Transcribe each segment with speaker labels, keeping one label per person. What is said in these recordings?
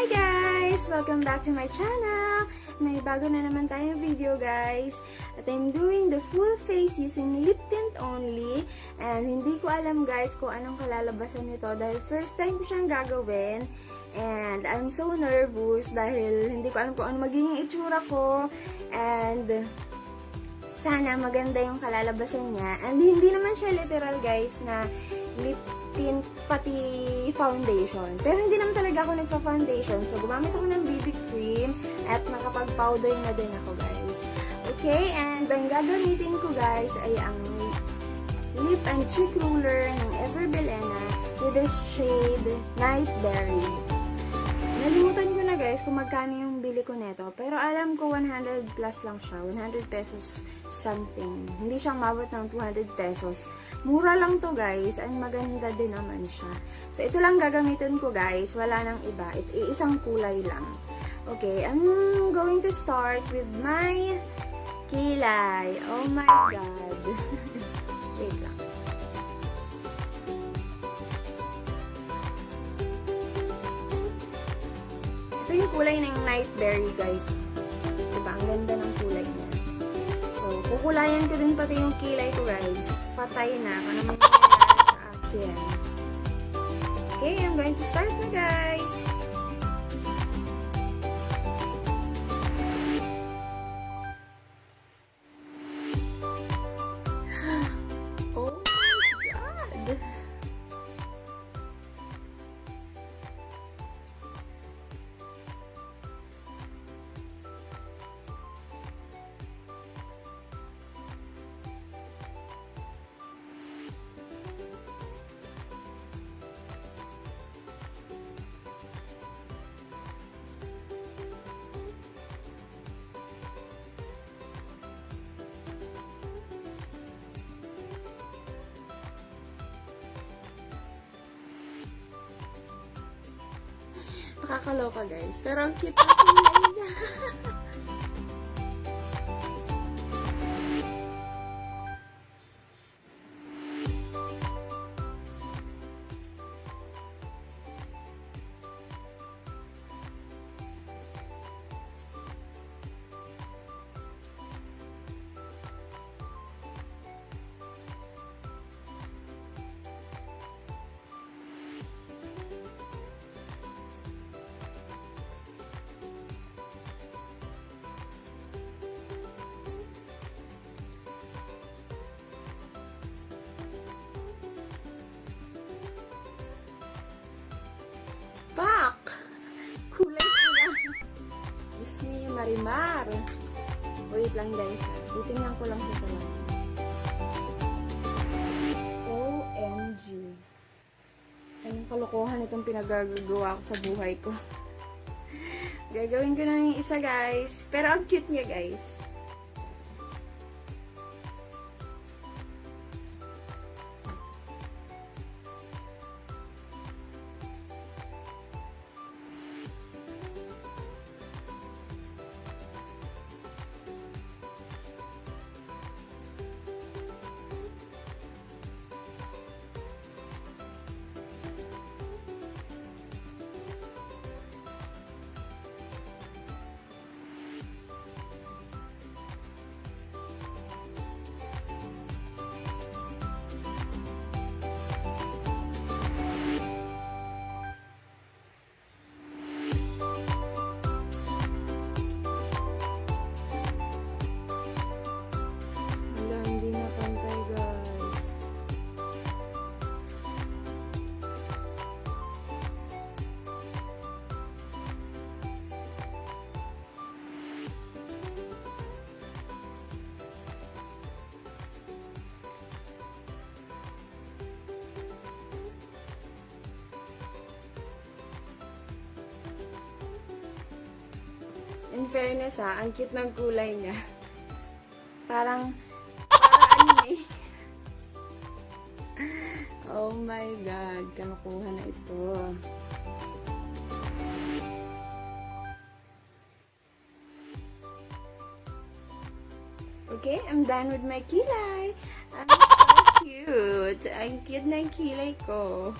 Speaker 1: Hi guys! Welcome back to my channel! May bago na naman tayong video guys. At I'm doing the full face using lip tint only. And hindi ko alam guys kung anong kalalabasan nito dahil first time ko siyang gagawin. And I'm so nervous dahil hindi ko alam kung ano magiging itsura ko. And sana maganda yung kalalabasan niya. And hindi naman siya literal guys na lip tint pati foundation. Pero hindi naman talaga ako nagpa-foundation. So, gumamit ako ng BB cream at nakapag-powder na din ako, guys. Okay, and ang gagamitin ko, guys, ay ang lip and cheek roller ng Bilena with the shade Night Berry. Nalimutan ko na, guys, kung magkano yung bili ko neto. Pero alam ko 100 plus lang siya. 100 pesos something. Hindi siya mabot ng 200 pesos. Mura lang to guys, and maganda din naman siya. So, ito lang gagamitin ko guys, wala nang iba. Isang kulay lang. Okay, I'm going to start with my kilay. Oh my god. Wait lang. Ito yung kulay ng Night Berry guys. Diba? Ang ganda ng kulay niya. So, kukulayan ko din pati yung kilay ko guys. Patay na. Kung naman sa akin. Okay, I'm going to start na guys. Oh my god! Nakakaloka guys. Pero ang cute na kulay niya. Pak! Kulay ko lang. Diyos niyo, marimar. Wait lang guys ha. Titingnan ko lang sa lang. OMG. Anong kalokohan itong pinagagawa ko sa buhay ko. Gagawin ko na yung isa guys. Pero ang cute niya guys. In fairness ha, ang cute ng kulay niya. Parang anime. Oh my god, kanukuha na ito. Okay, I'm done with my kilay. I'm so cute. Ang cute na yung kilay ko.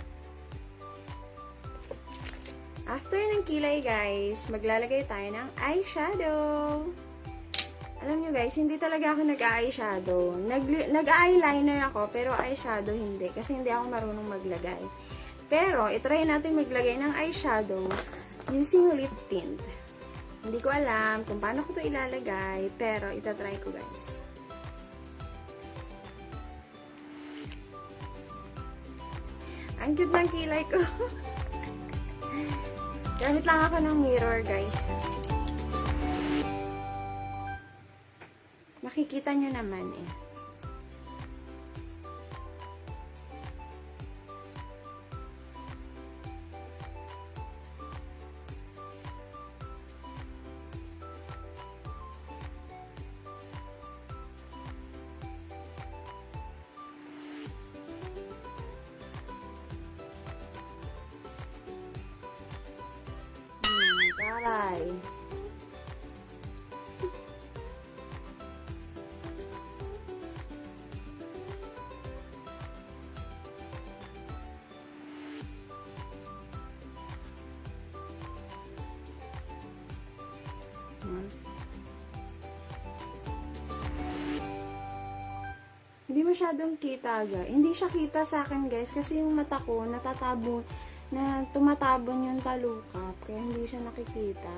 Speaker 1: After ng kilay, guys, maglalagay tayo ng eyeshadow. Alam nyo guys, hindi talaga ako nag-eyeshadow. Nag-eyeliner ako, pero eyeshadow hindi. Kasi hindi ako marunong maglagay. Pero, itry natin maglagay ng eyeshadow using lip tint. Hindi ko alam kung paano ko ito ilalagay, pero itatry ko guys. Ang cute ng kilay ko. Gamit lang ako ng mirror guys. Makikita nyo naman eh. Taray. Hindi masyadong kita, guys. Hindi siya kita sa akin, guys, kasi yung mata ko natatabon, na tumatabon yung talukap, kaya hindi siya nakikita.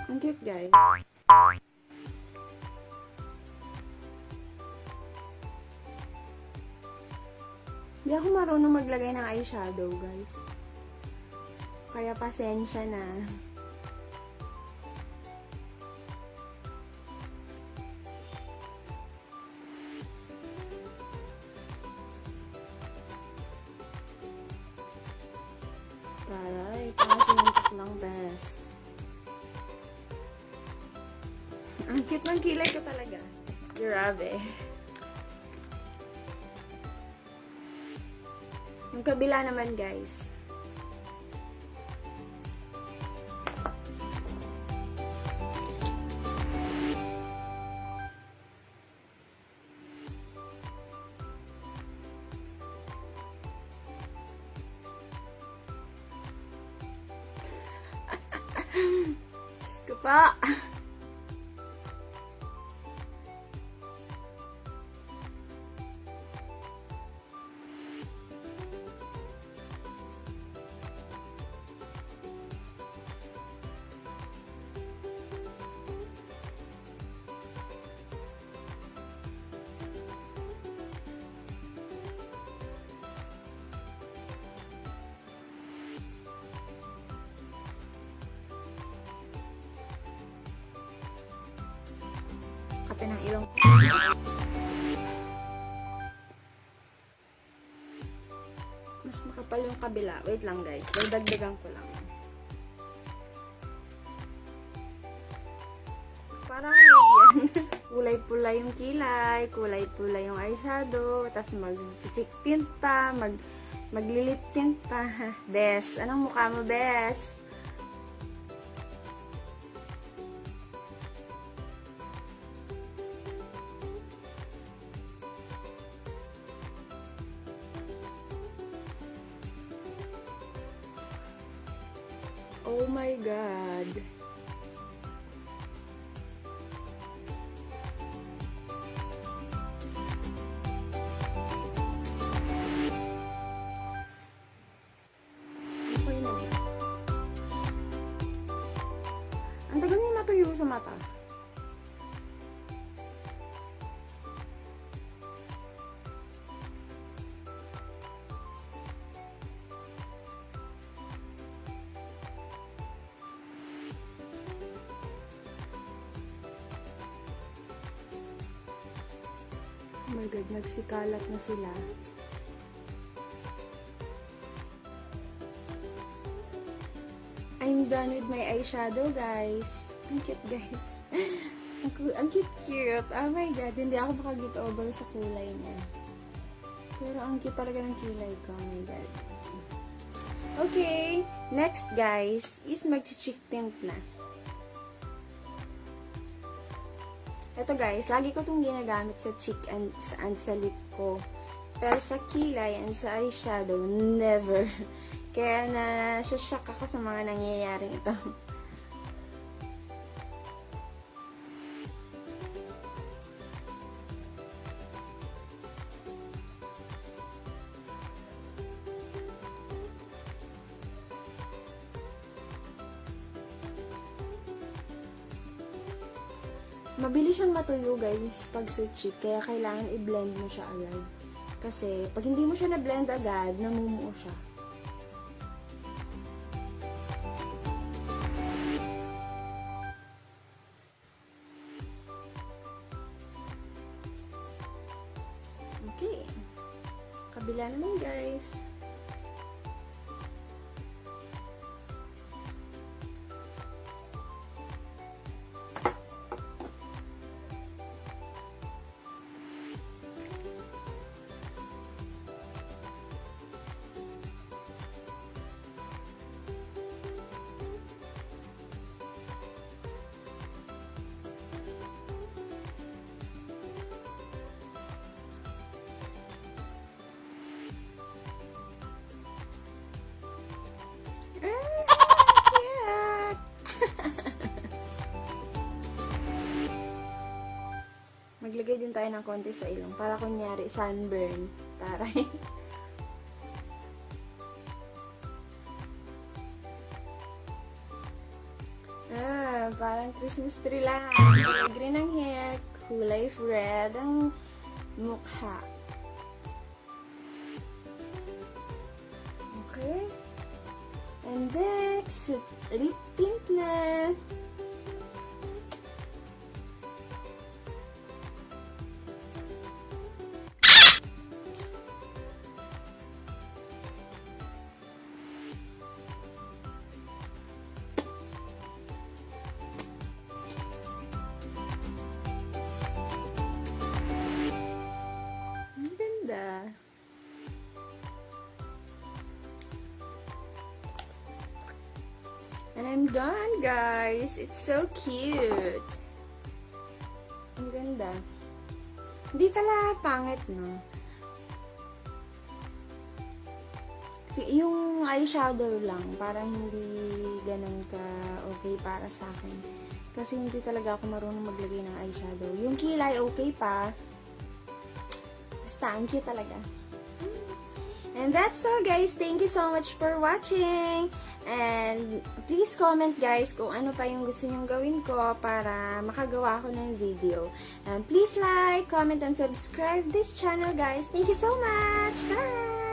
Speaker 1: Ang cute, guys. Hindi ako marunong maglagay ng eyeshadow, guys. Kaya pasensya na. Taray, pangasinintak lang, best. Ang cute ng kilay ko talaga. Grabe. Yung kabila naman, guys. Diyos ko pa. Kape ng ilong. Mas makapal yung kabila. Wait lang, guys. Dagdagan ko lang. Parang yan. Kulay-pula yung kilay, kulay-pula yung eyeshadow, tapos mag-cheek tint pa, maglilip tint pa. Bes, anong mukha mo, Bes? Oh my God. Okay na. Ang tagal niya matuyo sa mata. my God, nagsikalat na sila. I'm done with my eyeshadow, guys. Ang cute, guys. Ang cute. Oh my God, hindi ako makaget over sa kulay niya. Pero ang cute talaga ng kilay ko. Oh my God. Okay, next, guys, is mag-cheek tint na. Ito, guys, lagi ko itong ginagamit sa cheek and sa lip ko. Pero sa kilay and sa eyeshadow, never. Kaya na-shock ako sa mga nangyayaring ito. Mabilis siyang matuyo, guys, pag sa cheek. Kaya kailangan i-blend mo siya agad. Kasi, pag hindi mo siya na-blend agad, namumuo siya. Okay. Kabila naman, guys. Maglagay din tayo ng konti sa ilong para kunyari sunburn. Taray. Parang Christmas tree lang. Kulay green ang hair, kulay red ang mukha. Okay. And next, lip tint na. And I'm done, guys. It's so cute. Ang ganda. Hindi pala pangit, no? Yung eyeshadow lang, parang hindi ganun ka okay para sa akin. Kasi hindi talaga ako marunong maglagay ng eyeshadow. Yung kilay, okay pa. Basta, ang cute talaga. And that's all, guys. Thank you so much for watching. And please comment, guys, kung ano pa yung gusto nyong gawin ko para makagawa ko ng video. And please like, comment, and subscribe this channel, guys. Thank you so much. Bye!